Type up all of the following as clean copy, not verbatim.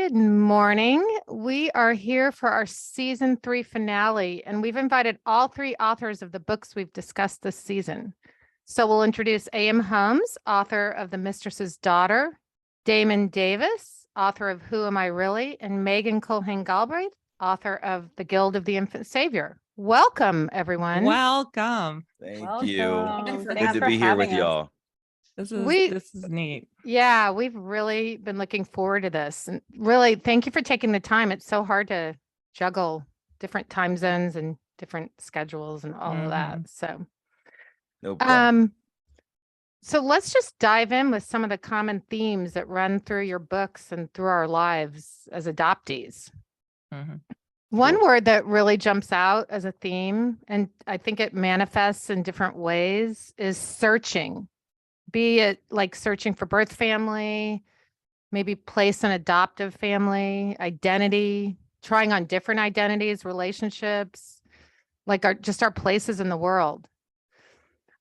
Good morning. We are here for our season 3 finale, and we've invited all 3 authors of the books we've discussed this season. So we'll introduce A.M. Holmes, author of The Mistress's Daughter, Damon Davis, author of Who Am I Really, and Megan Culhane Galbraith, author of The Guild of the Infant Savior. Welcome, everyone. Welcome. Thank you. Welcome. Good Thanks to for be here with having us. y'all. This is neat. Yeah, we've really been looking forward to this. And really, thank you for taking the time. It's so hard to juggle different time zones and different schedules and all of that. So, No problem. so let's just dive in with some of the common themes that run through your books and through our lives as adoptees. One Sure. word that really jumps out as a theme, and I think it manifests in different ways, is searching. Be it like searching for birth family, maybe place an adoptive family, identity, trying on different identities, relationships, like our places in the world.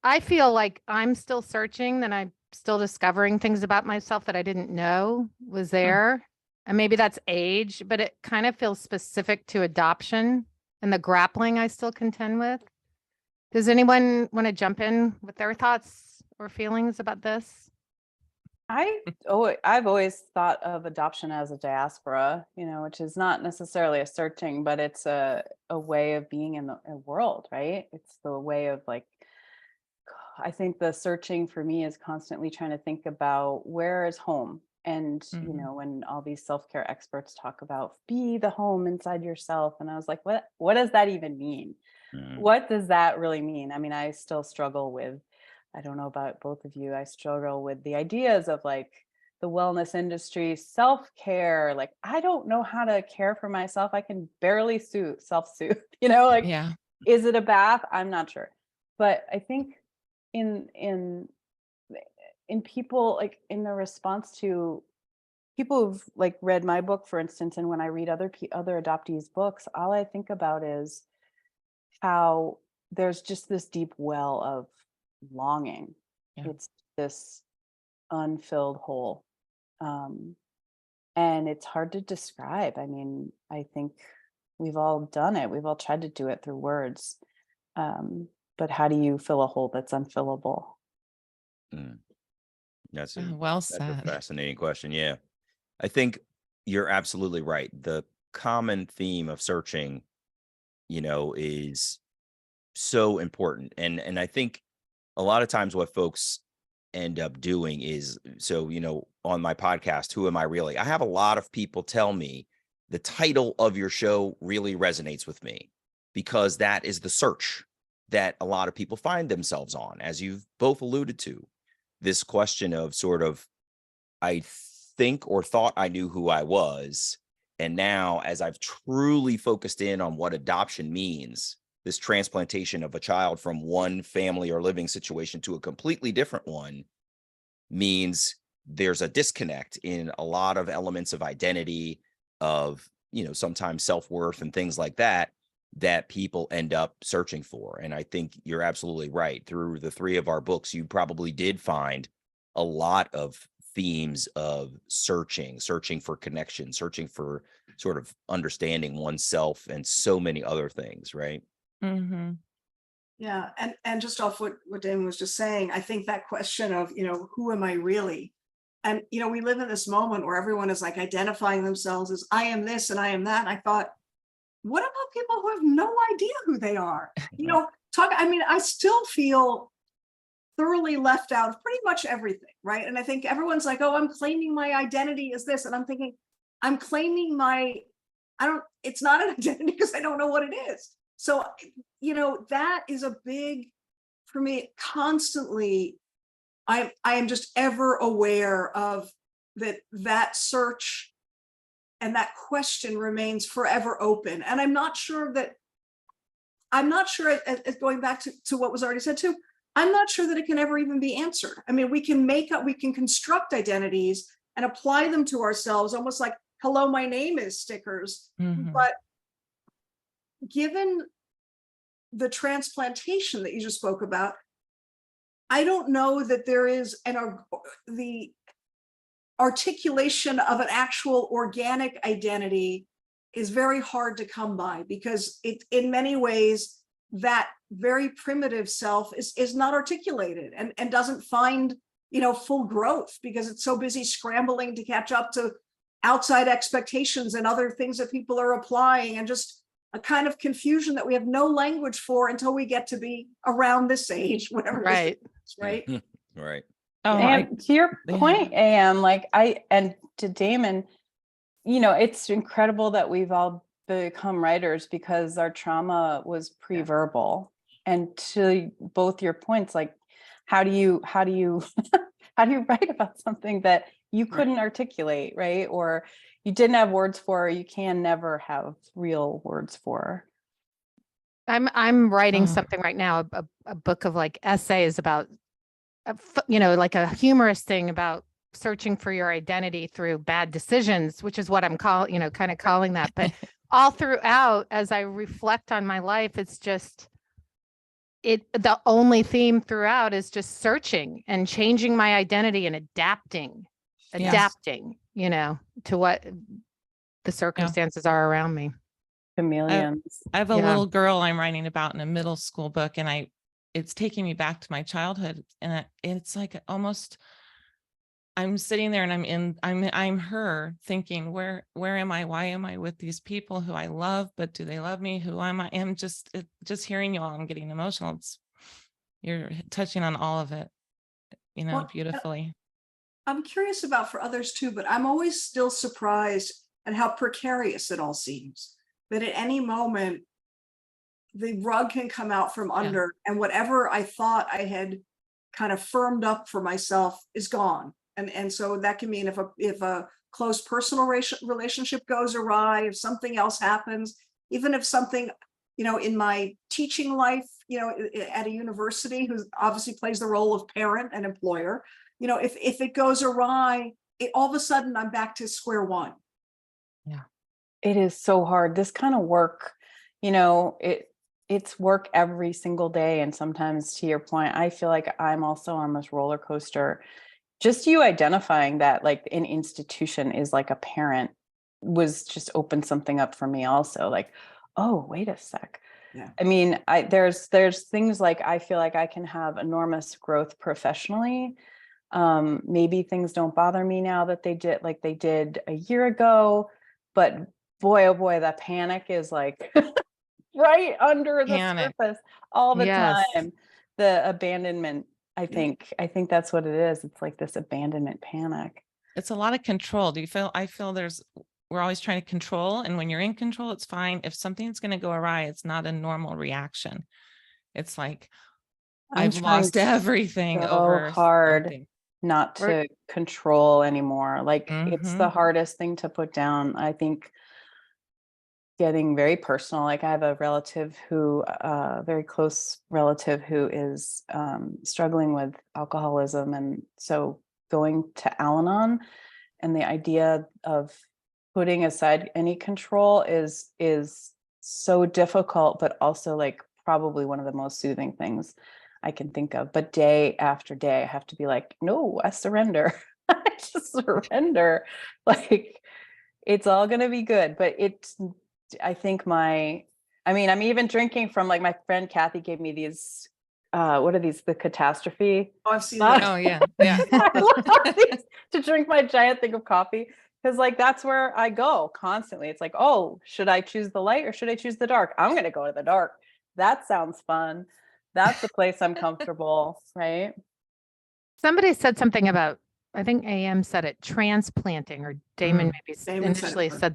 I feel like I'm still searching and I'm still discovering things about myself that I didn't know was there. And maybe that's age, but it kind of feels specific to adoption and the grappling I still contend with. Does anyone want to jump in with their thoughts or feelings about this? I've always thought of adoption as a diaspora, which is not necessarily a searching, but it's a way of being in the world, right? It's the way of I think the searching for me is constantly trying to think about where is home. And, when all these self-care experts talk about be the home inside yourself. And I was like, what does that even mean? What does that really mean? I mean, I still struggle with, I don't know about both of you, I struggle with the ideas of the wellness industry, self-care. I don't know how to care for myself. I can barely self-soothe, Yeah. Is it a bath? I'm not sure. But I think in people, in the response to people who've read my book, for instance, and when I read other adoptees' books, all I think about is how there's just this deep well of longing. Yeah. It's this unfilled hole. And it's hard to describe. I mean, I think we've all done it. We've all tried to do it through words. But how do you fill a hole that's unfillable? That's Well that's a said. fascinating question. Yeah. I think you're absolutely right. The common theme of searching, is so important. And I think a lot of times what folks end up doing is, on my podcast, Who Am I Really? I have a lot of people tell me the title of your show really resonates with me because that is the search that a lot of people find themselves on, as you've both alluded to. This question of sort of, I think or thought I knew who I was. And now, as I've truly focused in on what adoption means, this transplantation of a child from one family or living situation to a completely different one means there's a disconnect in a lot of elements of identity, of, sometimes self-worth and things like that people end up searching for. And I think you're absolutely right. Through the 3 of our books, you probably did find a lot of themes of searching for connection, searching for sort of understanding oneself and so many other things, right? Yeah, and just off what Damon was just saying, I think that question of, who am I really? And, we live in this moment where everyone is identifying themselves as I am this and I am that. And I thought, what about people who have no idea who they are? I still feel thoroughly left out of pretty much everything, right? And I think everyone's like, oh, I'm claiming my identity as this. And I'm thinking, I'm claiming it's not an identity because I don't know what it is. So, that is a big, for me, constantly, I am just ever aware of that search and that question remains forever open. And I'm not sure, as going back to what was already said too, I'm not sure that it can ever even be answered. I mean, we can construct identities and apply them to ourselves, almost like, hello, my name is stickers. But given the transplantation that you just spoke about, I don't know that there is articulation of an actual organic identity is very hard to come by, because it, in many ways, that very primitive self is not articulated and doesn't find, full growth, because it's so busy scrambling to catch up to outside expectations and other things that people are applying, and just a kind of confusion that we have no language for until we get to be around this age, whatever Right. it is, right? Right. Oh, And to your yeah. point, AM, and to Damon, it's incredible that we've all become writers because our trauma was pre-verbal. And to both your points, like, how do you how do you write about something that you couldn't articulate, right? Or you didn't have words for, or you can never have real words for. I'm writing Oh. something right now, a book of like essays about, like a humorous thing about searching for your identity through bad decisions, which is what I'm calling that. But all throughout, as I reflect on my life, it's just, the only theme throughout is just searching and changing my identity and adapting, to what the circumstances are around me. Chameleons. I have a Yeah. little girl I'm writing about in a middle school book, and it's taking me back to my childhood, and it's like almost I'm sitting there and I'm her thinking, where am I? Why am I with these people who I love, but do they love me? Who am I? I'm just hearing you all, I'm getting emotional. You're touching on all of it, Well, beautifully. I'm curious about for others too, but I'm always still surprised at how precarious it all seems. That at any moment, the rug can come out from under, and whatever I thought I had kind of firmed up for myself is gone. And so that can mean if a close personal relationship goes awry, if something else happens, even if something, in my teaching life, at a university, who obviously plays the role of parent and employer, if it goes awry, all of a sudden I'm back to square one. Yeah. It is so hard. This kind of work, it's work every single day. And sometimes, to your point, I feel like I'm also on this roller coaster. Just you identifying that like an institution is like a parent was just opened something up for me also. Like, oh, wait a sec. Yeah. I mean, there's things like I feel like I can have enormous growth professionally. Maybe things don't bother me now that they did a year ago, but boy, oh boy, that panic is like right under the surface all the time. The abandonment, I think that's what it is. It's like this abandonment panic. It's a lot of control. I feel we're always trying to control. And when you're in control, it's fine. If something's going to go awry, it's not a normal reaction. It's like, I've lost everything over hard something. Not to control anymore. Like it's the hardest thing to put down. I think getting very personal. Like I have a relative very close relative who is struggling with alcoholism. And so going to Al-Anon and the idea of putting aside any control is so difficult, but also like probably one of the most soothing things I can think of. But day after day, I have to be like, no, I surrender. I just surrender. Like it's all going to be good. But I think I'm even drinking from like my friend Kathy gave me these, what are these? The catastrophe. Oh, I've seen that. Oh yeah. Yeah. I love these to drink my giant thing of coffee. Because like, that's where I go constantly. It's like, oh, should I choose the light or should I choose the dark? I'm going to go to the dark. That sounds fun. That's the place I'm comfortable, right? Somebody said something about, I think AM said it, transplanting, or Damon maybe Damon initially said it. said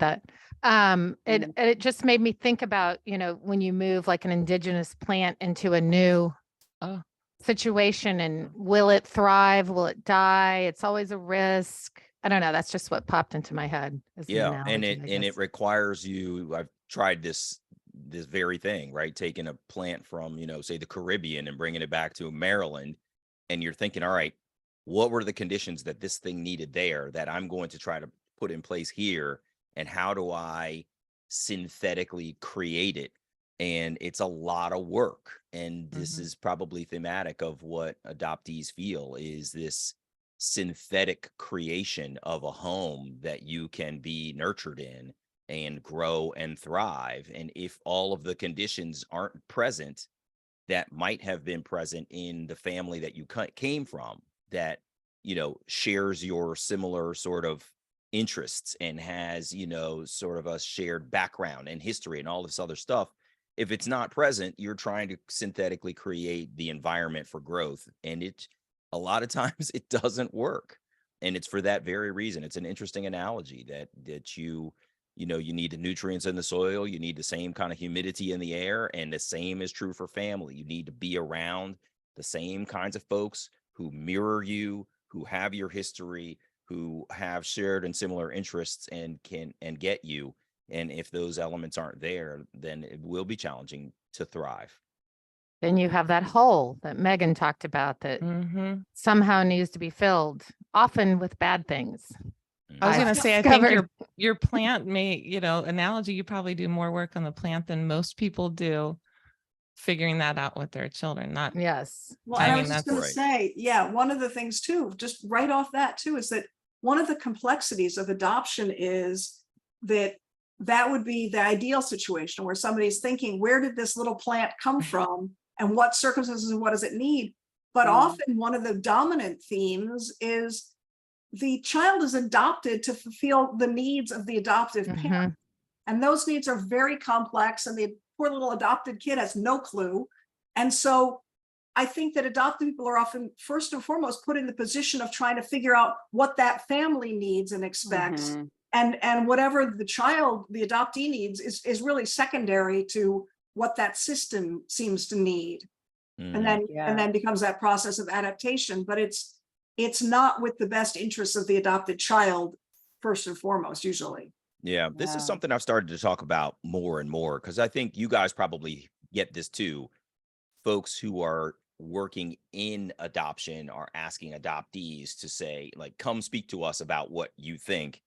that. It just made me think about, when you move like an indigenous plant into a new situation, and will it thrive? Will it die? It's always a risk. I don't know. That's just what popped into my head. As an analogy, and it requires you. I've tried this very thing, right? Taking a plant from, say the Caribbean and bringing it back to Maryland, and you're thinking, all right, what were the conditions that this thing needed there that I'm going to try to put in place here, and how do I synthetically create it? And it's a lot of work, and this is probably thematic of what adoptees feel, is this synthetic creation of a home that you can be nurtured in and grow and thrive. And if all of the conditions aren't present that might have been present in the family that you came from, that, shares your similar sort of interests and has, sort of a shared background and history and all this other stuff, if it's not present, you're trying to synthetically create the environment for growth. And a lot of times it doesn't work. And it's for that very reason. It's an interesting analogy that you need the nutrients in the soil, you need the same kind of humidity in the air, and the same is true for family. You need to be around the same kinds of folks who mirror you, who have your history, who have shared and similar interests and get you. And if those elements aren't there, then it will be challenging to thrive. Then you have that hole that Megan talked about that Mhm. somehow needs to be filled, often with bad things. I was I've going to say, I think discovered. your plant analogy, you probably do more work on the plant than most people do figuring that out with their children. Not, Yes. Well, I and I mean, was just that's going to right. say, yeah, one of the things too, just right off that too, is that one of the complexities of adoption is that would be the ideal situation where somebody's thinking, where did this little plant come from and what circumstances and what does it need? But often one of the dominant themes is the child is adopted to fulfill the needs of the adoptive parent. And those needs are very complex, and the poor little adopted kid has no clue. And so I think that adopted people are often, first and foremost, put in the position of trying to figure out what that family needs and expects. And whatever the adoptee needs is really secondary to what that system seems to need. And then becomes that process of adaptation. But it's not with the best interests of the adopted child, first and foremost, usually. Yeah, this is something I've started to talk about more and more, because I think you guys probably get this too. Folks who are working in adoption are asking adoptees to say, like, come speak to us about what you think.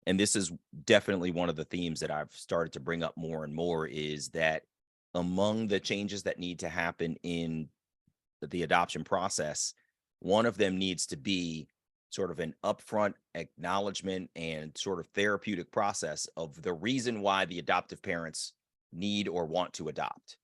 And this is definitely one of the themes that I've started to bring up more and more, is that among the changes that need to happen in the adoption process, one of them needs to be sort of an upfront acknowledgement and sort of therapeutic process of the reason why the adoptive parents need or want to adopt.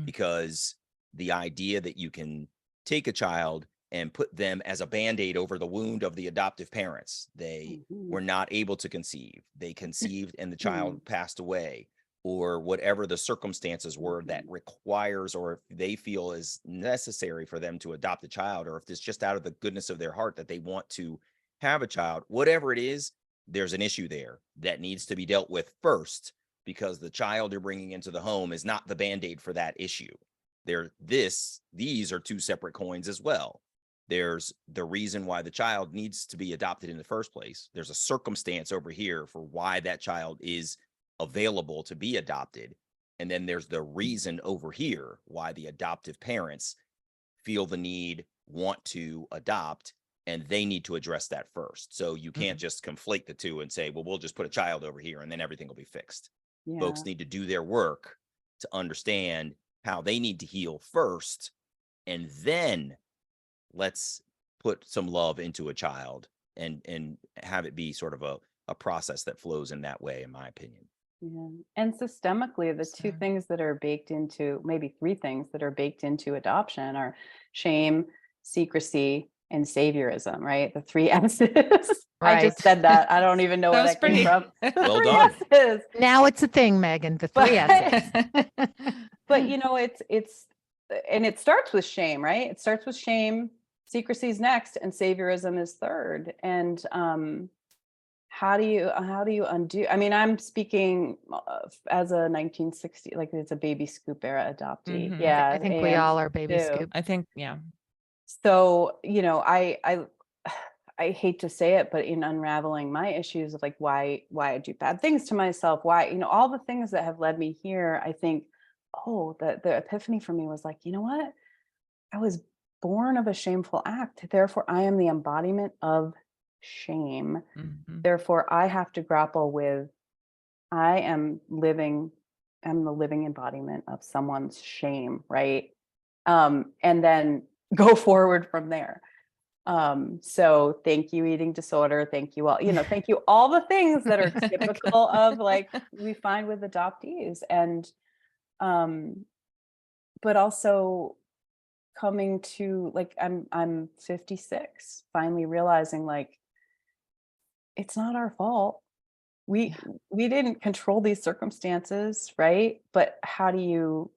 Because the idea that you can take a child and put them as a Band-Aid over the wound of the adoptive parents, they were not able to conceive, they conceived and the child passed away, or whatever the circumstances were that requires, or if they feel is necessary for them to adopt a child, or if it's just out of the goodness of their heart that they want to have a child, whatever it is, there's an issue there that needs to be dealt with first, because the child you're bringing into the home is not the Band-Aid for that issue. These are two separate coins as well. There's the reason why the child needs to be adopted in the first place. There's a circumstance over here for why that child is available to be adopted. And then there's the reason over here why the adoptive parents feel the need, want to adopt, and they need to address that first. So you can't just conflate the two and say, well, we'll just put a child over here and then everything will be fixed. Folks need to do their work to understand how they need to heal first, and then let's put some love into a child and have it be sort of a process that flows in that way, in my opinion. Yeah. And systemically, the two things that are baked into, maybe three things that are baked into adoption are shame, secrecy, and saviorism, right? The three S's. I just said that. I don't even know where that came from. Well Three done. S's. Now it's a thing, Megan, the three S's. But it's and it starts with shame, right? It starts with shame, secrecy is next, and saviorism is third. And how do you undo? I mean, I'm speaking as a 1960, like it's a baby scoop era adoptee. Yeah, I think we all are baby too. scoop. I think, yeah. So, I hate to say it, but in unraveling my issues of like why I do bad things to myself, why, all the things that have led me here, I think, the epiphany for me was like, you know what? I was born of a shameful act. Therefore, I am the embodiment of shame. Therefore, I have to grapple with, I'm the living embodiment of someone's shame, right? And then go forward from there. So thank you, eating disorder. Thank you all, thank you all the things that are typical of like we find with adoptees. And but also coming to like I'm 56, finally realizing like it's not our fault. We didn't control these circumstances, right? But how do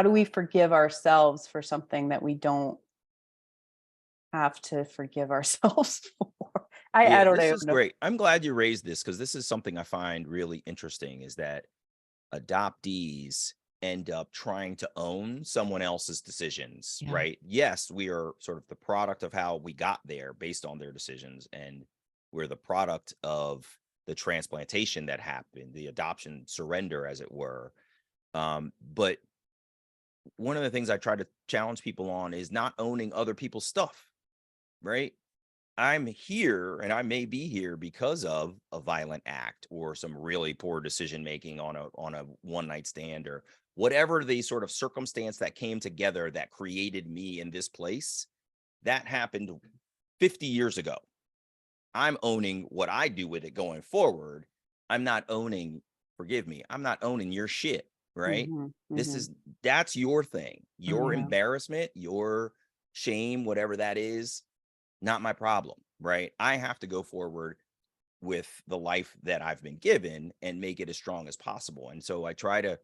we forgive ourselves for something that we don't have to forgive ourselves for? I don't This know. is great. I'm glad you raised this because this is something I find really interesting, is that adoptees end up trying to own someone else's decisions, Yeah. right? Yes, we are sort of the product of how we got there based on their decisions, and we're the product of the transplantation that happened, the adoption surrender, as it were. But one of the things I try to challenge people on is not owning other people's stuff, right? I'm here and I may be here because of a violent act or some really poor decision making on a one night stand, or whatever the sort of circumstance that came together that created me in this place. That happened 50 years ago. I'm owning what I do with it going forward. I'm not owning, forgive me, I'm not owning your shit, right? That's your thing, your embarrassment, your shame, whatever that is, not my problem, right? I have to go forward with the life that I've been given and make it as strong as possible. And so I try to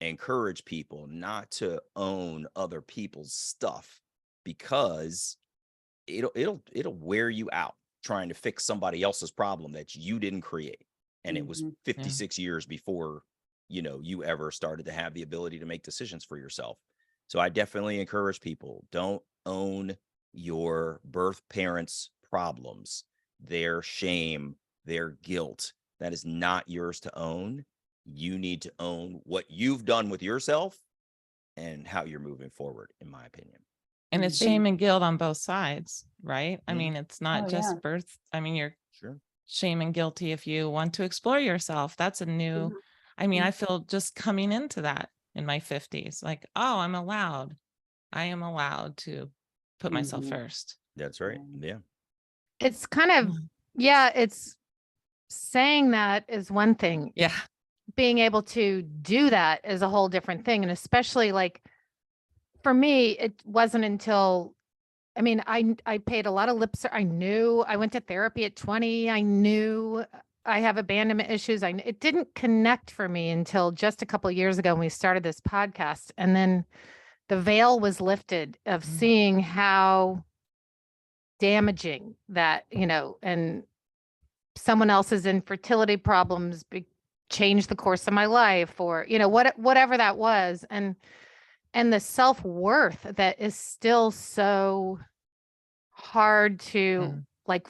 encourage people not to own other people's stuff, because it'll wear you out trying to fix somebody else's problem that you didn't create. And it was 56 years before, you ever started to have the ability to make decisions for yourself. So I definitely encourage people, don't own your birth parents' problems, their shame, their guilt. That is not yours to own. You need to own what you've done with yourself and how you're moving forward, in my opinion. And it's shame and guilt on both sides, right? I mean, it's not just yeah. birth. I mean, you're Sure. shame and guilty if you want to explore yourself. That's a new, I mean, I feel just coming into that in my 50s, like, oh, I am allowed to put myself first. That's right. Yeah. It's kind of, it's saying that is one thing. Yeah. Being able to do that is a whole different thing. And especially like for me, it wasn't until, I mean, I paid a lot of lip service. I knew I went to therapy at 20. I knew I have abandonment issues. It didn't connect for me until just a couple of years ago when we started this podcast. And then the veil was lifted of seeing how damaging that, and someone else's infertility problems changed the course of my life, or, whatever that was. And the self-worth that is still so hard to like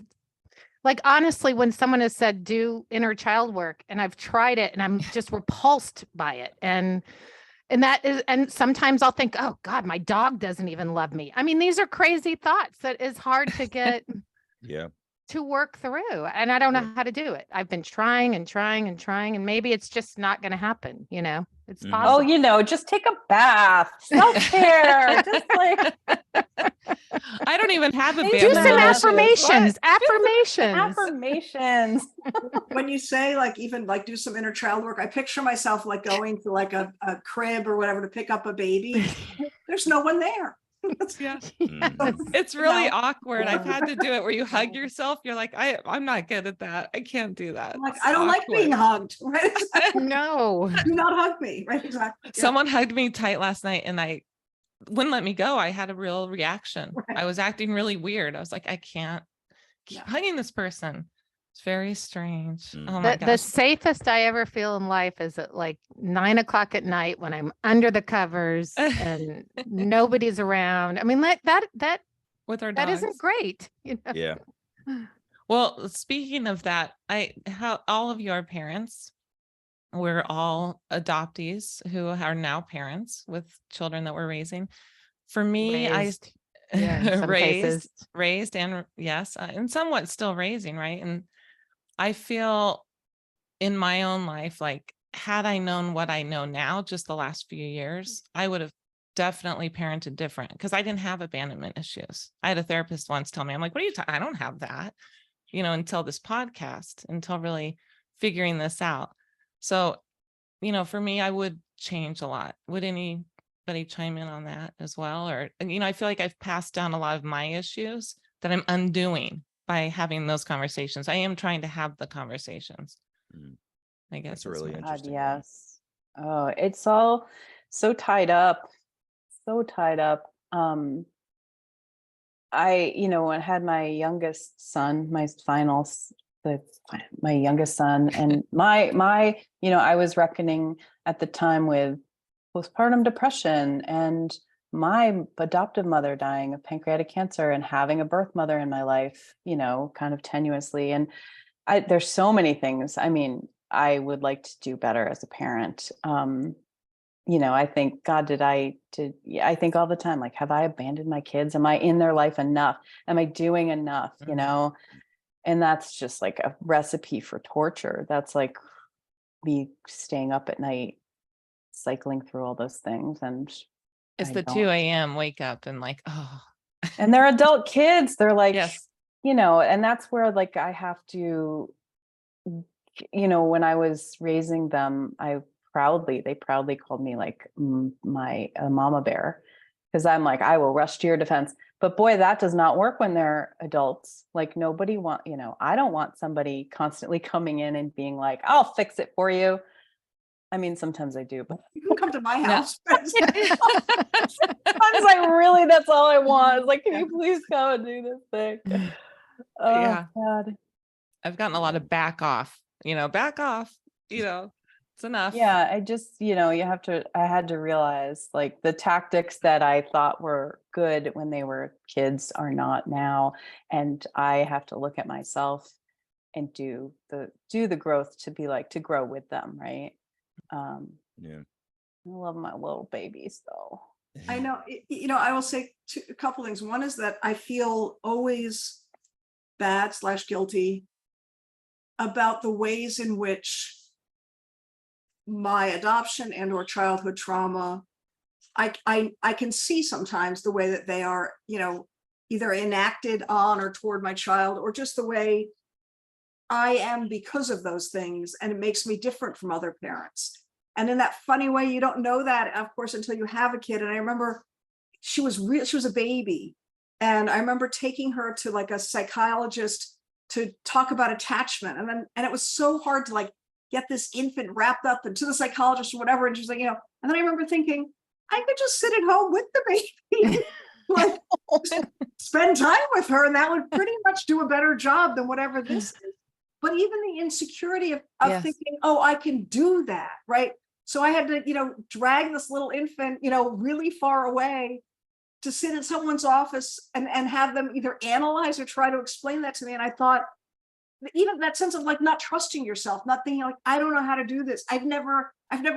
honestly, when someone has said do inner child work, and I've tried it and I'm just repulsed by it, and that is, and sometimes I'll think, oh God, my dog doesn't even love me. I mean, these are crazy thoughts that is hard to get to work through, and I don't know how to do it. I've been trying and trying and trying, and maybe it's just not going to happen. It's possible. Oh, just take a bath, self-care, just like I don't even have a do some affirmations. When you say like, even like do some inner child work, I picture myself like going to like a crib or whatever to pick up a baby. There's no one there. It's really awkward. I've had to do it where you hug yourself. You're like, I'm not good at that. I can't do that. Like, I don't like being hugged. Right? No, do not hug me. Right? Exactly. Someone hugged me tight last night and I wouldn't let me go. I had a real reaction. I was acting really weird. I was like, I can't keep hugging this person. It's very strange. Oh my gosh. The safest I ever feel in life is at like 9 o'clock at night when I'm under the covers and nobody's around. I mean, that with our dogs. That isn't great. Yeah. Well, speaking of that, how all of your parents, we're all adoptees who are now parents with children that we're raising. For me, raised and yes, and somewhat still raising, right? And I feel in my own life, like had I known what I know now, just the last few years, I would have definitely parented different because I didn't have abandonment issues. I had a therapist once tell me, I'm like, what are you talking? I don't have that, until this podcast, until really figuring this out. So, for me, I would change a lot. Would anybody chime in on that as well? Or, I feel like I've passed down a lot of my issues that I'm undoing by having those conversations. I am trying to have the conversations. I guess That's really what- interesting. Yes. Oh, it's all so tied up. So tied up. I had my youngest son, my youngest son, and I was reckoning at the time with postpartum depression and my adoptive mother dying of pancreatic cancer and having a birth mother in my life, kind of tenuously. And there's so many things. I mean, I would like to do better as a parent. I think, God, I think all the time, like, have I abandoned my kids? Am I in their life enough? Am I doing enough? And that's just like a recipe for torture. That's like me staying up at night, cycling through all those things. And it's I the don't. 2 a.m. wake up and like, oh. And they're adult kids. They're like, Yes. And that's where like I have to, when I was raising them, they proudly called me like my mama bear, because I'm like, I will rush to your defense. But boy, that does not work when they're adults. Like nobody I don't want somebody constantly coming in and being like, I'll fix it for you. I mean, sometimes I do, but You can come to my No. house. sometimes I really, that's all I want. Is like, can you please come and do this thing? Oh, Yeah. God. I've gotten a lot of back off, it's enough. Yeah, I just, I had to realize like the tactics that I thought were good when they were kids are not now. And I have to look at myself and do the growth to be like, to grow with them. Right. Yeah. I love my little babies though. I know, I will say a couple things. One is that I feel always bad / guilty about the ways in which my adoption and or childhood trauma, I can see sometimes the way that they are, either enacted on or toward my child, or just the way I am because of those things. And it makes me different from other parents. And in that funny way, you don't know that, of course, until you have a kid. And I remember she was a baby. And I remember taking her to like a psychologist to talk about attachment. And it was so hard to like get this infant wrapped up into the psychologist or whatever. And she's like, and then I remember thinking, I could just sit at home with the baby, like spend time with her. And that would pretty much do a better job than whatever this is. But even the insecurity of Yes. thinking, oh, I can do that. Right. So I had to, drag this little infant, really far away to sit in someone's office and have them either analyze or try to explain that to me. And I thought, even that sense of like not trusting yourself, not thinking like, I don't know how to do this. I've never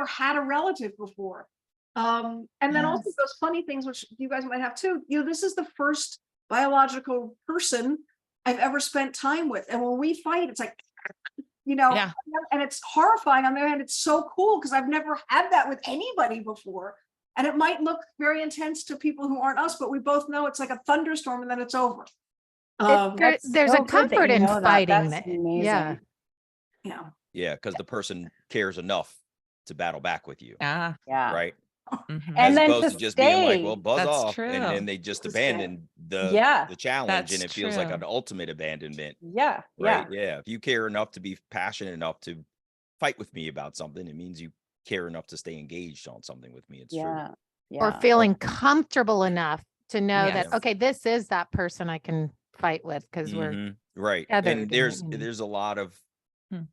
had a relative before. And then also those funny things, which you guys might have too, this is the first biological person I've ever spent time with. And when we fight, it's like, Yeah. and it's horrifying. On the other hand, it's so cool because I've never had that with anybody before. And it might look very intense to people who aren't us, but we both know it's like a thunderstorm and then it's over. There's so a good that comfort you in know that. fighting That's that. amazing. Yeah. Yeah. Yeah. Because the person cares enough to battle back with you. Yeah. Yeah. Right. Mhm. And As then opposed to to just being like, stay. well, buzz That's off. true. And then they just To stay. abandon the challenge. That's And it feels like true. an ultimate abandonment. Yeah. Right. Yeah. Yeah. If you care enough to be passionate enough to fight with me about something, it means you care enough to stay engaged on something with me. It's true. Yeah. Or Yeah. feeling comfortable enough to know Yes. that, okay, this is that person I can fight with because we're Mhm. Right. tethered. And there's a lot of Hmm.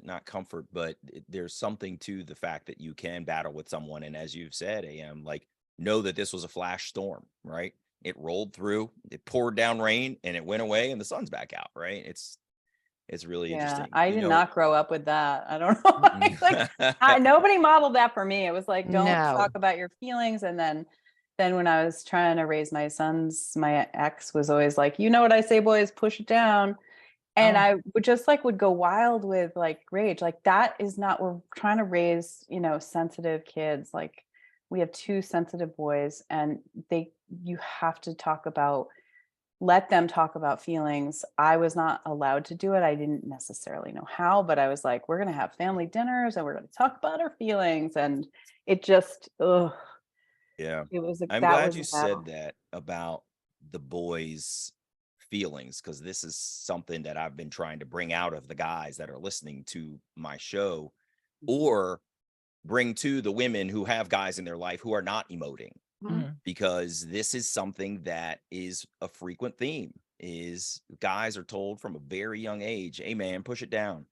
not comfort, but there's something to the fact that you can battle with someone. And as you've said, AM, like, know that this was a flash storm, right? It rolled through, it poured down rain, and it went away, and the sun's back out, right? It's really interesting. I did not grow up with that. I don't know. Nobody modeled that for me. It was like, don't No. talk about your feelings. And then when I was trying to raise my sons, my ex was always like, you know what I say, boys, push it down. And I would go wild with like rage. Like, that is not, we're trying to raise, sensitive kids. Like, we have 2 sensitive boys, and you have to let them talk about feelings. I was not allowed to do it. I didn't necessarily know how, but I was like, we're going to have family dinners and we're going to talk about our feelings. And it just, Yeah. it was, I'm that glad was you a battle. said that about the boys' feelings, because this is something that I've been trying to bring out of the guys that are listening to my show, or bring to the women who have guys in their life who are not emoting, Mhm. because this is something that is a frequent theme. Is guys are told from a very young age, hey man, push it down,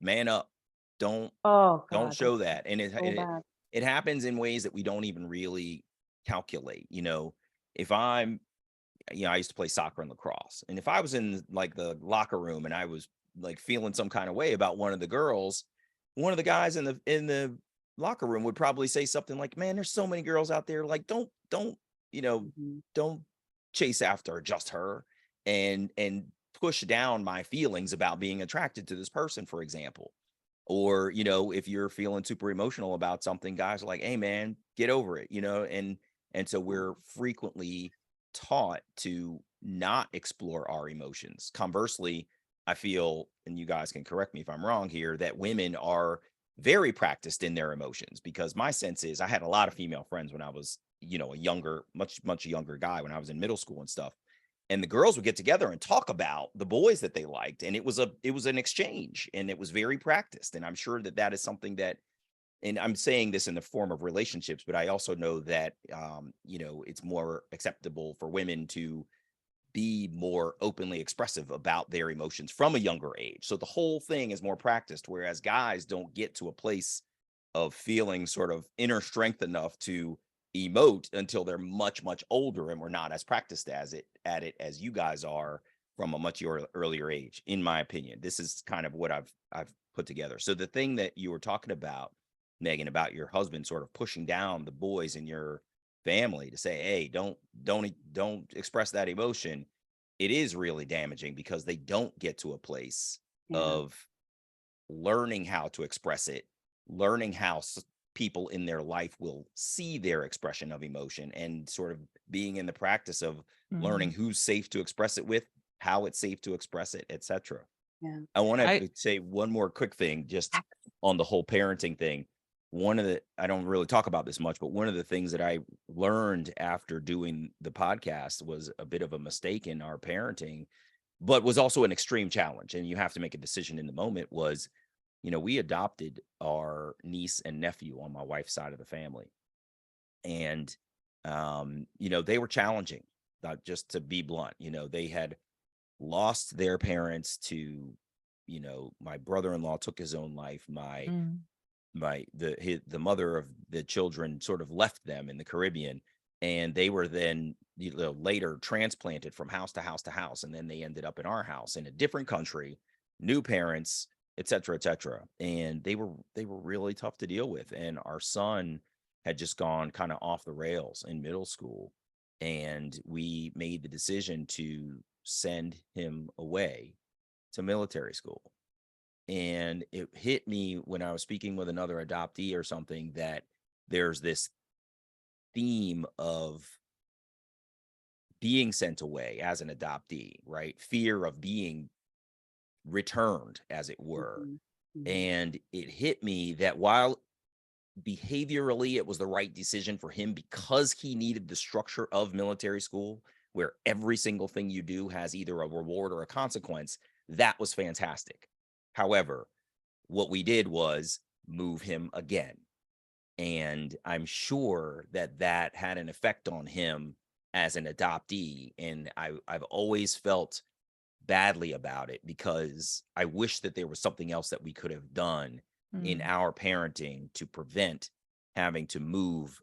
man up, don't Oh don't God, show that's that. And so bad. it happens in ways that we don't even really calculate. If I'm, I used to play soccer and lacrosse, and if I was in like the locker room and I was like feeling some kind of way about one of the girls, one of the guys in the locker room would probably say something like, man, there's so many girls out there, like don't Mhm. don't chase after just her, and push down my feelings about being attracted to this person, for example. Or if you're feeling super emotional about something, guys are like, hey man, get over it. And so we're frequently taught to not explore our emotions. Conversely, I feel, and you guys can correct me if I'm wrong here, that women are very practiced in their emotions, because my sense is I had a lot of female friends when I was, a younger, much younger guy, when I was in middle school and stuff. And the girls would get together and talk about the boys that they liked, and it was an exchange, and it was very practiced. And I'm sure that that is something that, and I'm saying this in the form of relationships, but I also know that it's more acceptable for women to be more openly expressive about their emotions from a younger age. So the whole thing is more practiced, whereas guys don't get to a place of feeling sort of inner strength enough to emote until they're much older, and we're not as practiced at it as you guys are from a much earlier age, in my opinion. This is kind of what I've put together. So the thing that you were talking about, Megan, about your husband sort of pushing down the boys in your family to say, hey, don't express that emotion, it is really damaging, because they don't get to a place Yeah. of learning how to express it, learning how people in their life will see their expression of emotion, and sort of being in the practice of learning who's safe to express it with, how it's safe to express it, etc. Yeah. I want I- to say one more quick thing just on the whole parenting thing. I don't really talk about this much, but one of the things that I learned after doing the podcast was a bit of a mistake in our parenting, but was also an extreme challenge. And you have to make a decision in the moment. Was, we adopted our niece and nephew on my wife's side of the family. And, they were challenging, just to be blunt. They had lost their parents to, my brother-in-law took his own life. The mother of the children sort of left them in the Caribbean, and they were then later transplanted from house to house to house, and then they ended up in our house in a different country, new parents, et cetera, and they were really tough to deal with. And our son had just gone kind of off the rails in middle school, and we made the decision to send him away to military school. And it hit me when I was speaking with another adoptee or something, that there's this theme of being sent away as an adoptee, right? Fear of being returned, as it were. Mhm. Mhm. And it hit me that while behaviorally it was the right decision for him, because he needed the structure of military school, where every single thing you do has either a reward or a consequence, that was fantastic. However, what we did was move him again. And I'm sure that that had an effect on him as an adoptee. And I've always felt badly about it, because I wish that there was something else that we could have done in our parenting to prevent having to move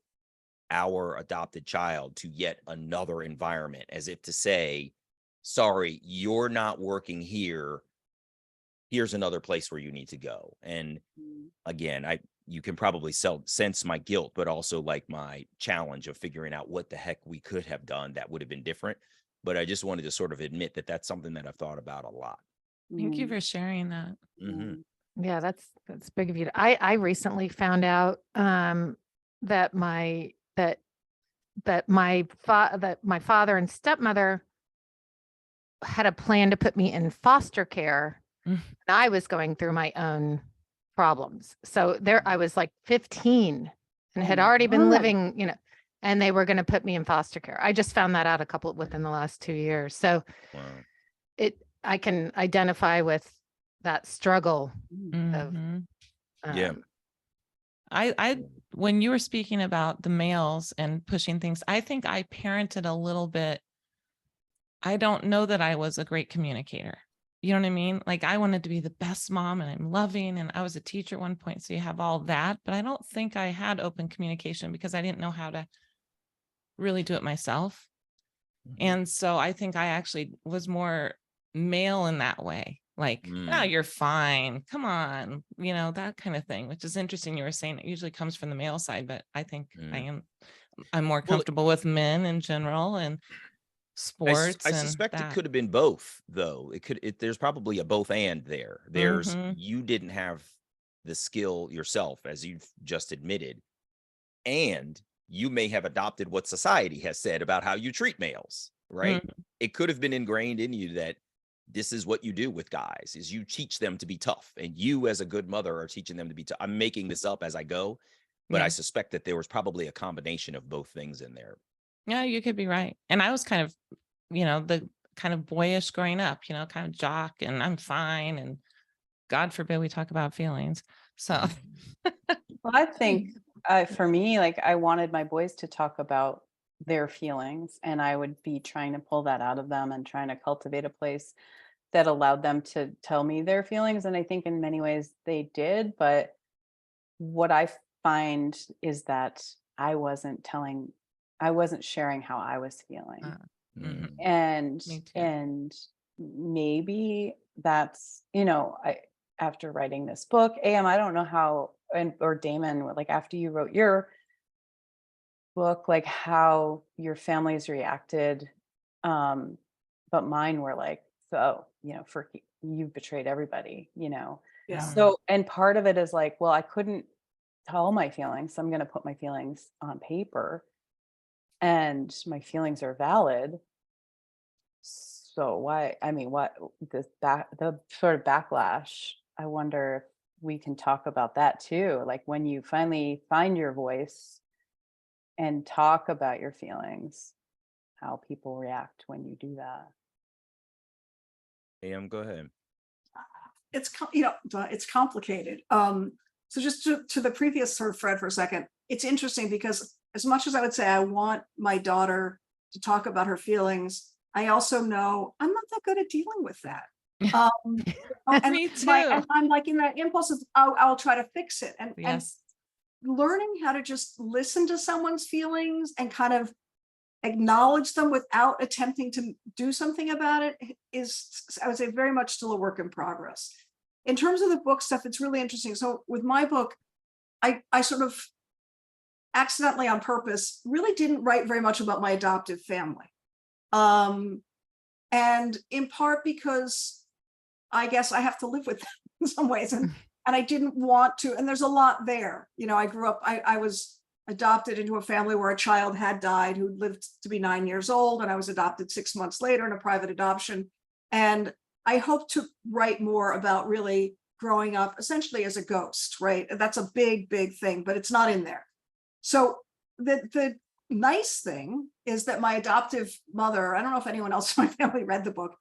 our adopted child to yet another environment, as if to say, sorry, you're not working here. Here's another place where you need to go. And Mhm. again, you can probably sense my guilt, but also like my challenge of figuring out what the heck we could have done that would have been different. But I just wanted to sort of admit that that's something that I've thought about a lot. Thank you Mhm. for sharing that. Mm-hmm. Yeah, that's big of you. I recently found out that my that my father and stepmother had a plan to put me in foster care. Mm. And I was going through my own problems. So there I was like 15 and Oh had my already been God. living, and they were going to put me in foster care. I just found that out within the last 2 years. So Wow. I can identify with that struggle of, Mhm. Yeah. I when you were speaking about the males and pushing things, I think I parented a little bit. I don't know that I was a great communicator. You know what I mean? Like I wanted to be the best mom and I'm loving, and I was a teacher at one point. So you have all that, but I don't think I had open communication because I didn't know how to really do it myself. Mhm. And so I think I actually was more male in that way. Like, oh, you're fine. Come on. That kind of thing, which is interesting. You were saying it usually comes from the male side, but I think I'm more comfortable with men in general and sports. I and suspect that. it could have been both, though. There's probably a both and there. There's Mhm. you didn't have the skill yourself, as you've just admitted, and you may have adopted what society has said about how you treat males, right? It could have been ingrained in you that this is what you do with guys, is you teach them to be tough, and you as a good mother are teaching them to be tough. I'm making this up as I go, but I Yeah. suspect that there was probably a combination of both things in there. Yeah, you could be right. And I was kind of, the kind of boyish growing up, kind of jock, and I'm fine. And God forbid we talk about feelings. So Well, I think for me, like I wanted my boys to talk about their feelings, and I would be trying to pull that out of them and trying to cultivate a place that allowed them to tell me their feelings. And I think in many ways they did. But what I find is that I wasn't sharing how I was feeling. mhm. And Me too. and maybe that's, after writing this book, I don't know how, or Damon, like after you wrote your book, like how your families reacted, but mine were like, so for you've betrayed everybody. Yeah. So, and part of it is like, well, I couldn't tell my feelings, so I'm going to put my feelings on paper, and my feelings are valid. So why, what the sort of backlash, I wonder if we can talk about that too. Like when you finally find your voice and talk about your feelings, how people react when you do that. Go ahead. It's it's complicated. So just to the previous sort of thread for a second, it's interesting because as much as I would say I want my daughter to talk about her feelings, I also know I'm not that good at dealing with that. And Me too. and I'm like in that impulse of I'll try to fix it, and Yes. learning how to just listen to someone's feelings and kind of acknowledge them without attempting to do something about it is, I would say, very much still a work in progress. In terms of the book stuff, it's really interesting. So with my book, I sort of accidentally on purpose really didn't write very much about my adoptive family. And in part because I guess I have to live with them in some ways. And I didn't want to, and there's a lot there. I grew up, I was adopted into a family where a child had died who lived to be 9 years old. And I was adopted 6 months later in a private adoption. And I hope to write more about really growing up essentially as a ghost, right? That's a big, big thing, but it's not in there. So the nice thing is that my adoptive mother, I don't know if anyone else in my family read the book,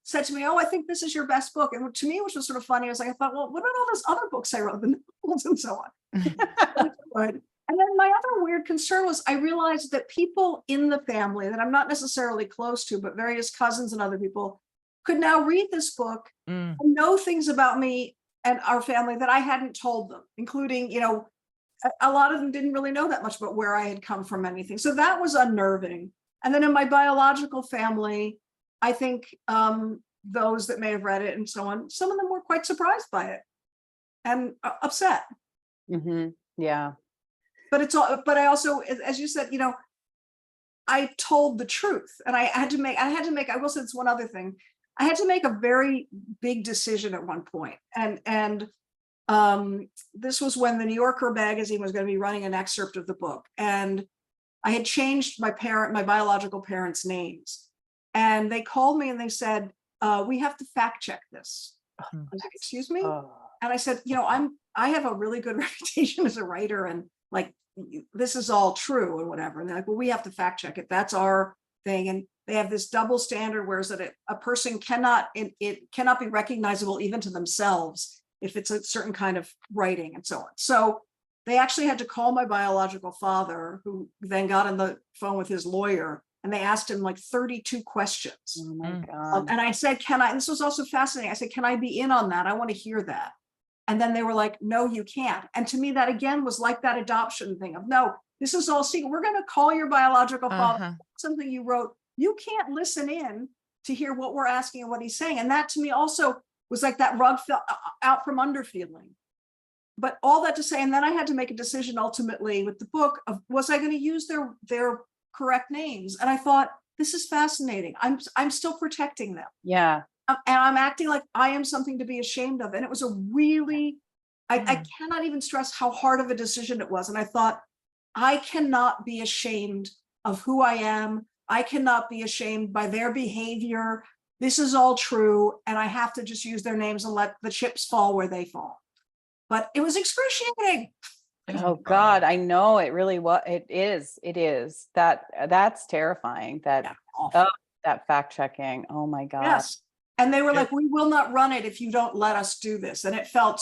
said to me, "Oh, I think this is your best book." And to me, which was sort of funny, I was like, I thought, well, what about all those other books I wrote, the novels and so on? And then my other weird concern was I realized that people in the family that I'm not necessarily close to, but various cousins and other people could now read this book and know things about me and our family that I hadn't told them, including, a lot of them didn't really know that much about where I had come from, anything. So that was unnerving. And then in my biological family, I think those that may have read it and so on, some of them were quite surprised by it and upset. Yeah. But I also, as you said, I told the truth, and I had to make, I will say it's one other thing. I had to make a very big decision at one point. And This was when the New Yorker magazine was going to be running an excerpt of the book. And I had changed my biological parents' names. And they called me and they said, we have to fact check this. I was like, excuse me? And I said, I have a really good reputation as a writer, and like, this is all true and whatever. And they're like, well, we have to fact check it. That's our thing. And they have this double standard, whereas that a person cannot be recognizable even to themselves if it's a certain kind of writing and so on. So they actually had to call my biological father, who then got on the phone with his lawyer, and they asked him like 32 questions. Oh my God. And I said, this was also fascinating. I said, can I be in on that? I want to hear that. And then they were like, no, you can't. And to me, that again was like that adoption thing of, no, this is all secret. We're going to call your biological father, something you wrote. You can't listen in to hear what we're asking and what he's saying. And that to me also was like that rug fell out from under feeling. But all that to say, and then I had to make a decision ultimately with the book of, was I going to use their correct names? And I thought, this is fascinating. I'm still protecting them. Yeah. And I'm acting like I am something to be ashamed of. And it was a really, I cannot even stress how hard of a decision it was. And I thought, I cannot be ashamed of who I am. I cannot be ashamed by their behavior. This is all true. And I have to just use their names and let the chips fall where they fall. But it was excruciating. Oh God, I know it really was. It is. That's terrifying. That fact checking. Oh my God. Yes. And they were like, we will not run it if you don't let us do this. And I felt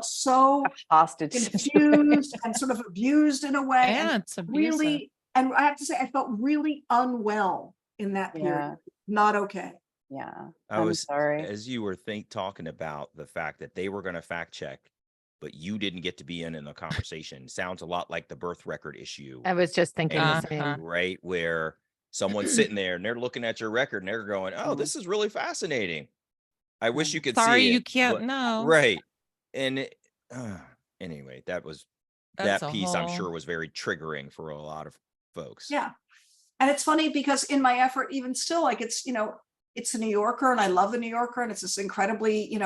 so hostage confused and sort of abused in a way. Yeah, and it's abusive. really, and I have to say, I felt really unwell in that period. Yeah. Not okay. Yeah. I'm sorry. As you were talking about the fact that they were going to fact check, but you didn't get to be in the conversation. Sounds a lot like the birth record issue. I was just thinking the same. Right, where someone's sitting there and they're looking at your record and they're going, oh, this is really fascinating. I wish you could see Sorry, it. you can't know. Right. And anyway, that piece I'm whole- sure was very triggering for a lot of folks. Yeah. And it's funny because in my effort, even still, like it's the New Yorker, and I love the New Yorker, and it's this incredibly,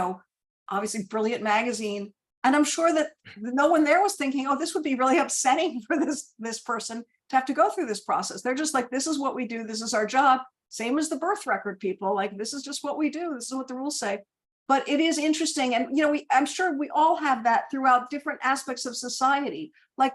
obviously brilliant magazine. And I'm sure that no one there was thinking, oh, this would be really upsetting for this person to have to go through this process. They're just like, this is what we do. This is our job. Same as the birth record people. Like, this is just what we do. This is what the rules say. But it is interesting. And, I'm sure we all have that throughout different aspects of society, like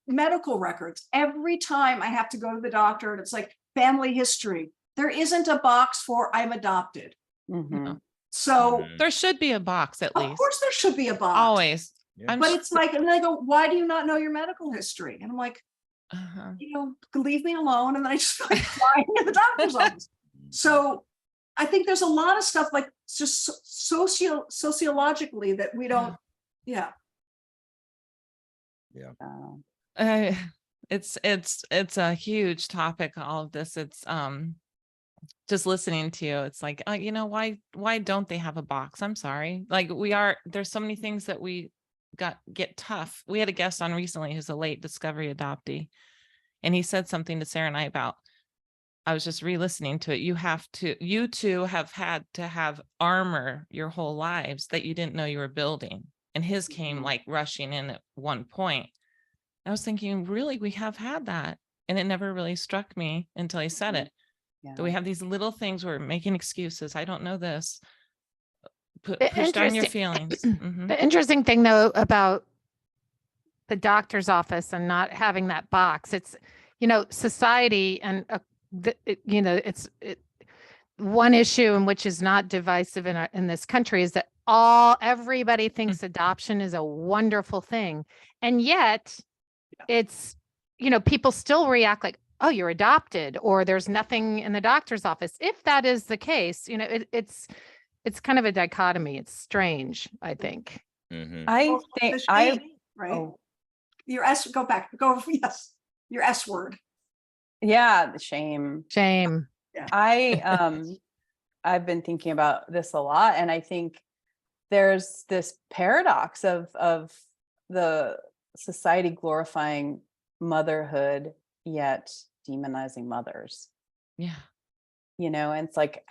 medical records. Every time I have to go to the doctor and it's like family history, there isn't a box for I'm adopted. Mm-hmm. So There should be a box at least. of course there should be a box. Always. Yeah. But it's like, and I go, why do you not know your medical history? And I'm like, leave me alone. And then I just like flying in the doctor's office. So I think there's a lot of stuff like just sociologically that we don't. Yeah. It's a huge topic. All of this. It's just listening to you. It's like, why don't they have a box? I'm sorry. Like there's so many things that we get tough. We had a guest on recently who's a late discovery adoptee, and he said something to Sarah and I about, I was just re-listening to it. You two have had to have armor your whole lives that you didn't know you were building. And his came like rushing in at one point. I was thinking, really, we have had that. And it never really struck me until he said it. Yeah. That we have these little things where we're making excuses. I don't know this. The Push down your interesting- feelings. The interesting thing though about the doctor's office and not having that box, it's, society and, it's one issue in which is not divisive in this country is that everybody thinks adoption is a wonderful thing. And yet it's, people still react like, oh, you're adopted, or there's nothing in the doctor's office. If that is the case, it's kind of a dichotomy. It's strange, I think. Mm-hmm. I think The shame, right. Your S yes. Your S word. Yeah, the shame. Shame. I've been thinking about this a lot, and I think there's this paradox of the society glorifying motherhood yet demonizing mothers. Yeah. And it's like,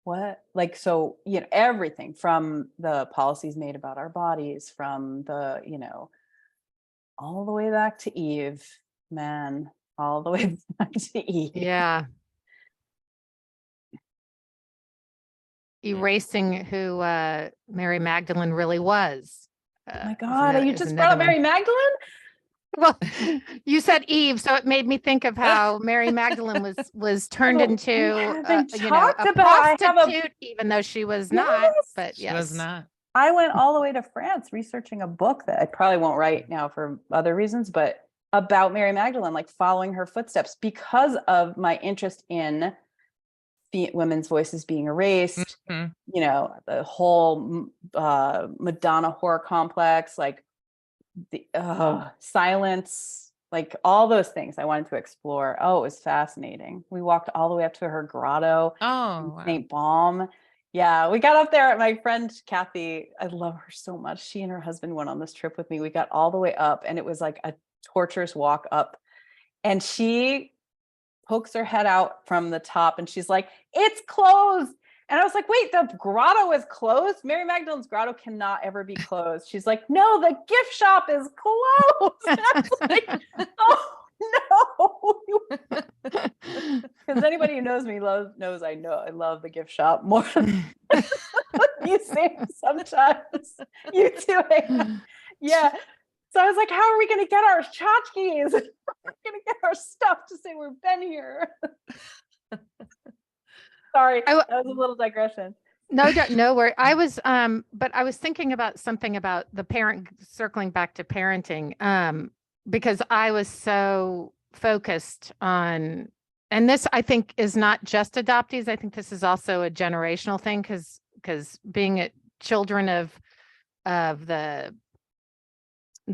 what? Like, so, everything from the policies made about our bodies, from the, all the way back to Eve, man, all the way back to Eve. Yeah. Erasing who Mary Magdalene really was. Oh my is God, ano- you is just another brought up Mary one. Magdalene? Well, you said Eve, so it made me think of how Mary Magdalene was turned Oh, into we haven't a talked about- I have a- prostitute, even though she was not. Yes. But She was yes, not. I went all the way to France researching a book that I probably won't write now for other reasons, but about Mary Magdalene, like following her footsteps because of my interest in women's voices being erased, Mhm. The whole Madonna horror complex, like the silence, like all those things I wanted to explore. Oh, it was fascinating. We walked all the way up to her grotto Oh, in wow. St. Balm. Yeah, we got up there. My friend Kathy, I love her so much. She and her husband went on this trip with me. We got all the way up, and it was like a torturous walk up. And she pokes her head out from the top, and she's like, "It's closed." And I was like, "Wait, the grotto is closed? Mary Magdalene's grotto cannot ever be closed." She's like, "No, the gift shop is closed." And I was like, "Oh no!" Because anybody who knows me knows I love the gift shop more than you seem sometimes. You do it. Yeah. So I was like, how are we going to get our tchotchkes? How are we going to get our stuff to say we've been here? Sorry, that was a little digression. no worry. I was but I was thinking about something about the parent, circling back to parenting, because I was so focused on, and this I think is not just adoptees. I think this is also a generational thing, because being children of the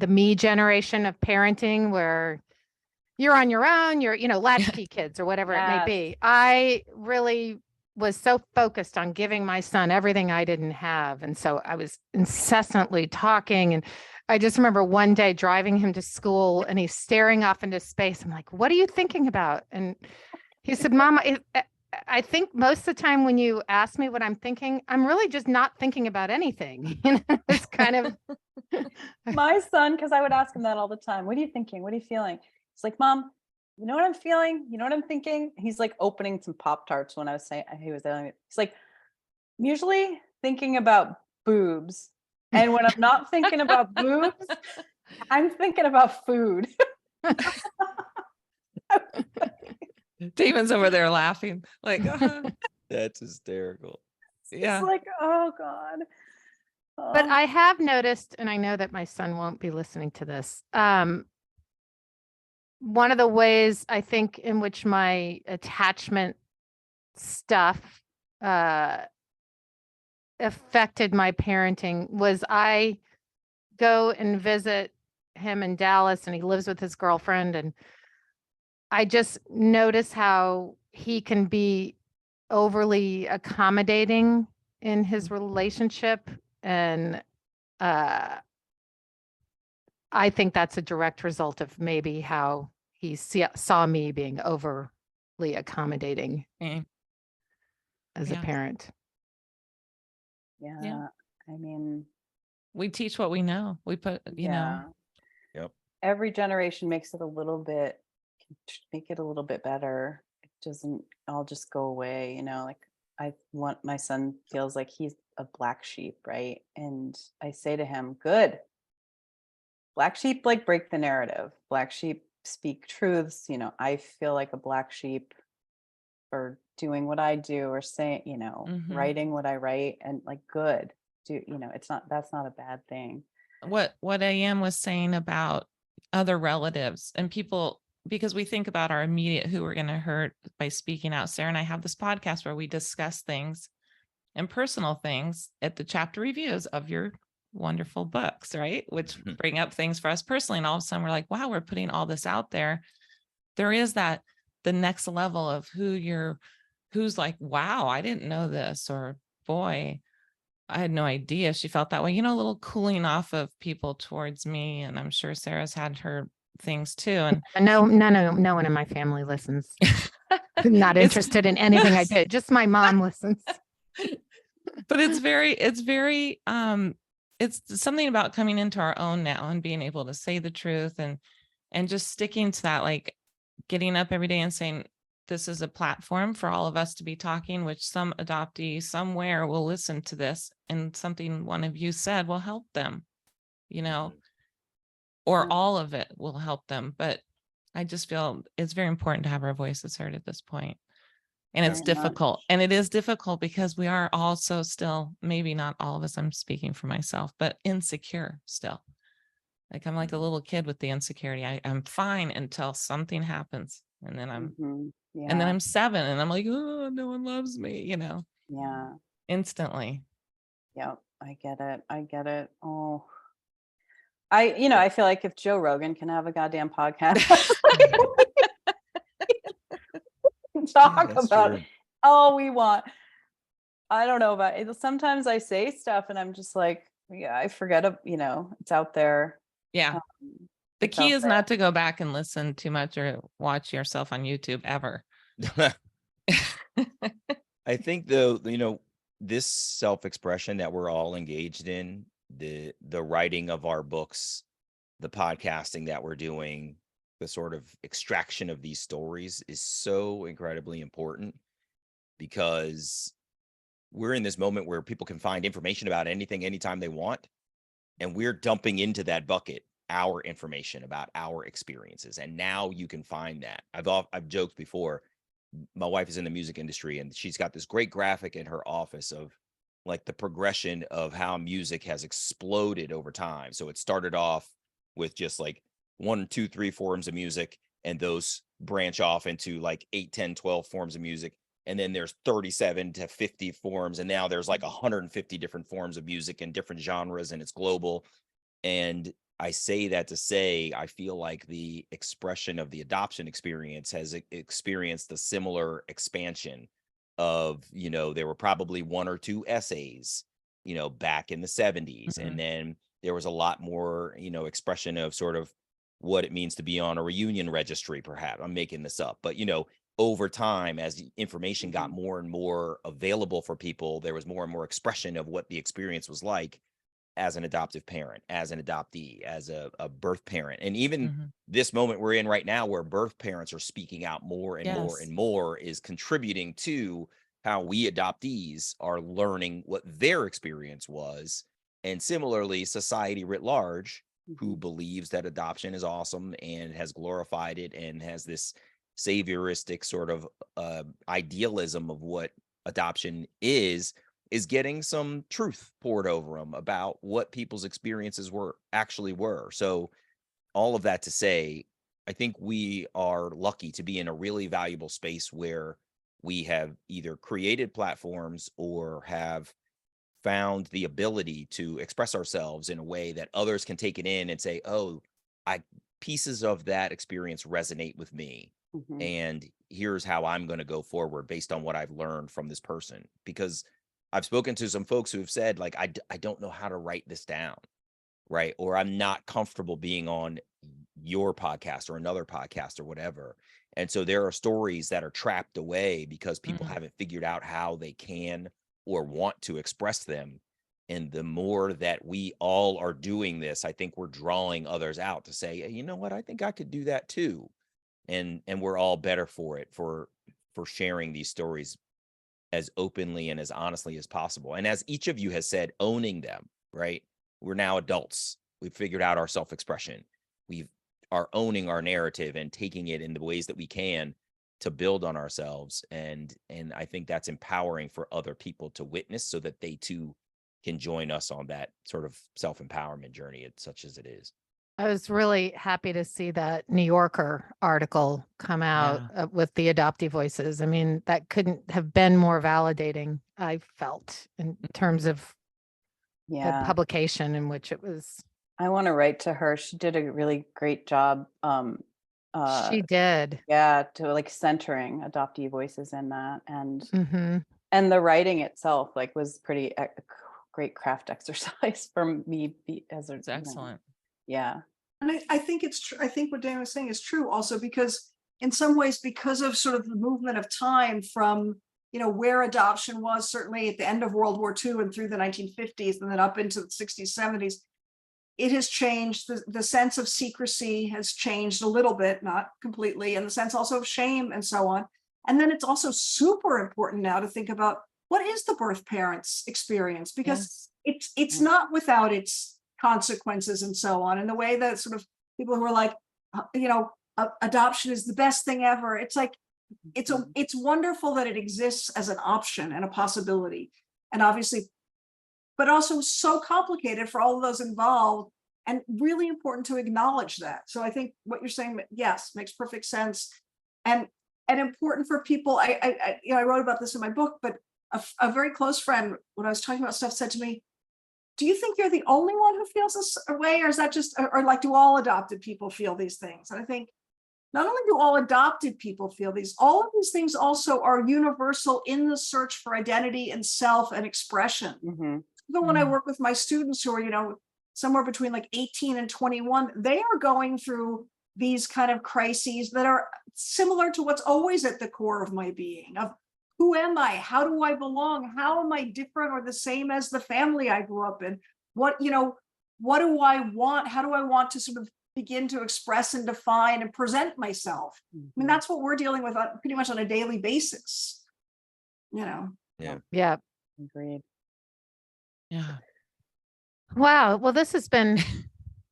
me generation of parenting, where you're on your own, you're latchkey kids or whatever it may Yes. be. I really was so focused on giving my son everything I didn't have, and so I was incessantly talking. And I just remember one day driving him to school, and he's staring off into space. I'm like, "What are you thinking about?" And he said, "Mama, I think most of the time when you ask me what I'm thinking, I'm really just not thinking about anything." It's kind of My son, because I would ask him that all the time. "What are you thinking? What are you feeling?" He's like, "Mom, you know what I'm feeling? You know what I'm thinking?" He's like opening some Pop-Tarts when I was saying he was there. He's like, "I'm usually thinking about boobs. And when I'm not thinking about boobs, I'm thinking about food." Damon's over there laughing. Like, That's hysterical. yeah. It's like, oh God. But Oh. I have noticed, and I know that my son won't be listening to this. One of the ways I think in which my attachment stuff affected my parenting was I go and visit him in Dallas, and he lives with his girlfriend, and I just notice how he can be overly accommodating in his relationship. And I think that's a direct result of maybe how he saw me being overly accommodating Mm. as Yeah. a parent. Yeah. I mean, We teach what we know. We put, you know, Yep. every generation makes it a little bit, make it a little bit better. It doesn't all just go away, like I want, my son feels like he's a black sheep, right? And I say to him, "Good. Black sheep like break the narrative. Black sheep speak truths. I feel like a black sheep for doing what I do, or saying, Mhm. writing what I write, and like, good. That's not a bad thing." what AM was saying about other relatives and people, because we think about our immediate who we're going to hurt by speaking out. Sarah and I have this podcast where we discuss things and personal things at the chapter reviews of your wonderful books, right? Which Mhm. bring up things for us personally. And all of a sudden we're like, wow, we're putting all this out there. There is the next level of who's like, wow, I didn't know this, or boy, I had no idea she felt that way. A little cooling off of people towards me. And I'm sure Sarah's had her things too. And No one in my family listens. Not It's- interested in anything I did. Just my mom listens. But it's very, it's something about coming into our own now and being able to say the truth and just sticking to that, like getting up every day and saying, this is a platform for all of us to be talking, which some adoptee somewhere will listen to this, and something one of you said will help them, you know, or Yeah. all of it will help them. But I just feel it's very important to have our voices heard at this point. And it's Very much. difficult. And it is difficult because we are also still, maybe not all of us, I'm speaking for myself, but insecure still. Like I'm like a little kid with the insecurity. I'm fine until something happens. And then Mhm. and then Yeah. I'm 7 and I'm like, oh, no one loves me, you know, Yeah. instantly. Yep. I get it. I get it. Oh, I feel like if Joe Rogan can have a goddamn podcast, talk That's about true. all we want. I don't know about it. Sometimes I say stuff and I'm just like, yeah, I forget, it's out there. Yeah. Um, The it's key out is there. not to go back and listen too much or watch yourself on YouTube ever. I think though, this self-expression that we're all engaged in, the writing of our books, the podcasting that we're doing, the sort of extraction of these stories is so incredibly important, because we're in this moment where people can find information about anything anytime they want, and we're dumping into that bucket our information about our experiences. And now you can find that. I've joked before. My wife is in the music industry, and she's got this great graphic in her office of like the progression of how music has exploded over time. So it started off with just like 1, 2, 3 forms of music, and those branch off into like 8, 10, 12 forms of music. And then there's 37 to 50 forms. And now there's like 150 different forms of music in different genres, and it's global. And I say that to say, I feel like the expression of the adoption experience has experienced a similar expansion of, there were probably 1 or 2 essays, back in the 70s. Mhm. And then there was a lot more, expression of sort of what it means to be on a reunion registry, perhaps. I'm making this up, but, over time, as the information got more and more available for people, there was more and more expression of what the experience was like as an adoptive parent, as an adoptee, as a birth parent. And even Mhm. this moment we're in right now, where birth parents are speaking out more and more Yes. and more, is contributing to how we adoptees are learning what their experience was. And similarly, society writ large, who believes that adoption is awesome and has glorified it and has this savioristic sort of idealism of what adoption is getting some truth poured over them about what people's experiences were. So all of that to say, I think we are lucky to be in a really valuable space where we have either created platforms or have found the ability to express ourselves in a way that others can take it in and say, oh, pieces of that experience resonate with me. And here's how I'm going to go forward based on what I've learned from this person. Because I've spoken to some folks who have said, like, I don't know how to write this down, right? Or I'm not comfortable being on your podcast or another podcast or whatever. And so there are stories that are trapped away because people haven't figured out how they can or want to express them. And the more that we all are doing this, I think we're drawing others out to say, hey, you know what, I think I could do that too. And we're all better for it, for sharing these stories as openly and as honestly as possible. And as each of you has said, owning them, right? We're now adults. We've figured out our self-expression. We are owning our narrative and taking it in the ways that we can to build on ourselves. And I think that's empowering for other people to witness, so that they too can join us on that sort of self-empowerment journey, such as it is. I was really happy to see that New Yorker article come out with the adoptee voices. I mean, that couldn't have been more validating, I felt, in terms of the Yeah. publication in which it was. I want to write to her. She did a really great job. She did. Yeah, to like centering adoptee voices in that, and Mhm. and the writing itself like was pretty great craft exercise for me as a It's excellent. Yeah. And I think it's true. I think what Dan was saying is true also, because in some ways, because of sort of the movement of time from, where adoption was certainly at the end of World War II and through the 1950s and then up into the 60s, 70s. It has changed. The sense of secrecy has changed a little bit, not completely, and the sense also of shame and so on. And then it's also super important now to think about what is the birth parent's experience, because it's not without its consequences and so on. And the way that sort of people who are like, adoption is the best thing ever. It's like, it's wonderful that it exists as an option and a possibility. And obviously, but also so complicated for all of those involved, and really important to acknowledge that. So I think what you're saying, yes, makes perfect sense. And important for people. I wrote about this in my book, but a very close friend, when I was talking about stuff, said to me, do you think you're the only one who feels this way? Or is that just, or like, do all adopted people feel these things? And I think not only do all adopted people feel these, all of these things also are universal in the search for identity and self and expression. Even when I work with my students who are, somewhere between like 18 and 21, they are going through these kind of crises that are similar to what's always at the core of my being, of who am I? How do I belong? How am I different or the same as the family I grew up in? What do I want? How do I want to sort of begin to express and define and present myself? I mean, that's what we're dealing with pretty much on a daily basis, Yeah. Yeah. Agreed. Yeah. Wow. Well, this has been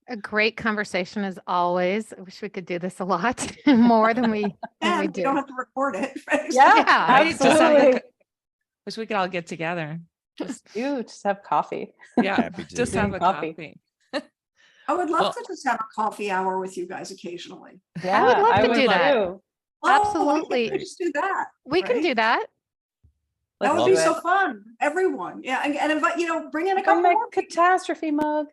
a great conversation as always. I wish we could do this a lot more than we and we do. don't have to record it. Right? Yeah, right? absolutely. Wish we could all get together. Just have coffee. Yeah. Happy to. Just have a Coffee. coffee. I would love Well- to just have a coffee hour with you guys occasionally. Yeah, would love to would do that. too. Absolutely. Why can't we just do that? We can Right? do that. That Let's would do be it. so fun. Everyone. Yeah. And invite, bring in a Bring couple my more people. catastrophe mug.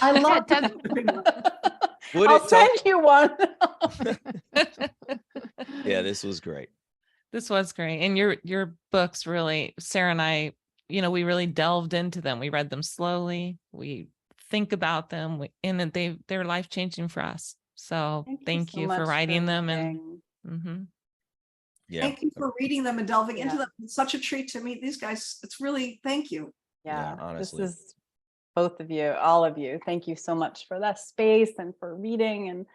I love Yeah, that. Would I'll it send you one. Yeah, this was great. This was great. And your books really, Sarah and I, we really delved into them. We read them slowly. We think about them, and they're life-changing for us. So thank so you for much writing them. reading. And Yeah. Thank you for reading them and delving into Yeah. them. It's such a treat to meet these guys. It's really, thank you. Yeah, This honestly. is both of you, all of you. Thank you so much for that space and for reading. And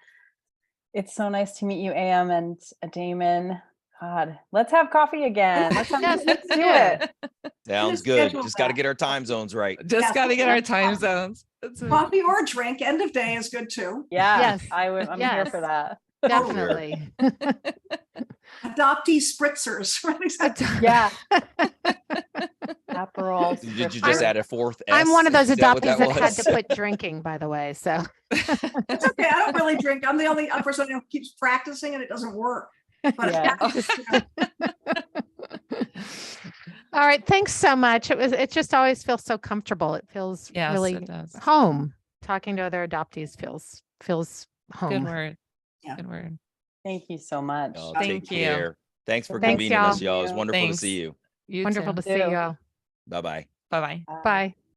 it's so nice to meet you, Am and Damon. God, let's have coffee again. Let's Yes, let's do let's it. Sounds Just good. schedule Just got to that. get our time zones right. just Yeah. got to get our time zones. That's it. Coffee or a drink, end of day is good too. Yeah, Yes. I'm here Yes. for that. Definitely. Adoptee spritzers. Right? Yeah. Aperol. Did you just I'm- add a fourth S? I'm one of those Is that what adoptees that had was? to put drinking, by the way. So It's okay. I don't really drink. I'm the only person who keeps practicing and it doesn't work. But Yeah. all right. Thanks so much. It just always feels so comfortable. It feels Yes, really it does. home. Talking to other adoptees feels home. Good word. Yeah. Good word. Thank you so much. Oh, Thank take you. care. Thanks for Thanks, convening us, y'all. y'all. It was wonderful Thanks. to see you. You Wonderful too. to see you all. Bye-bye. Bye-bye. Bye.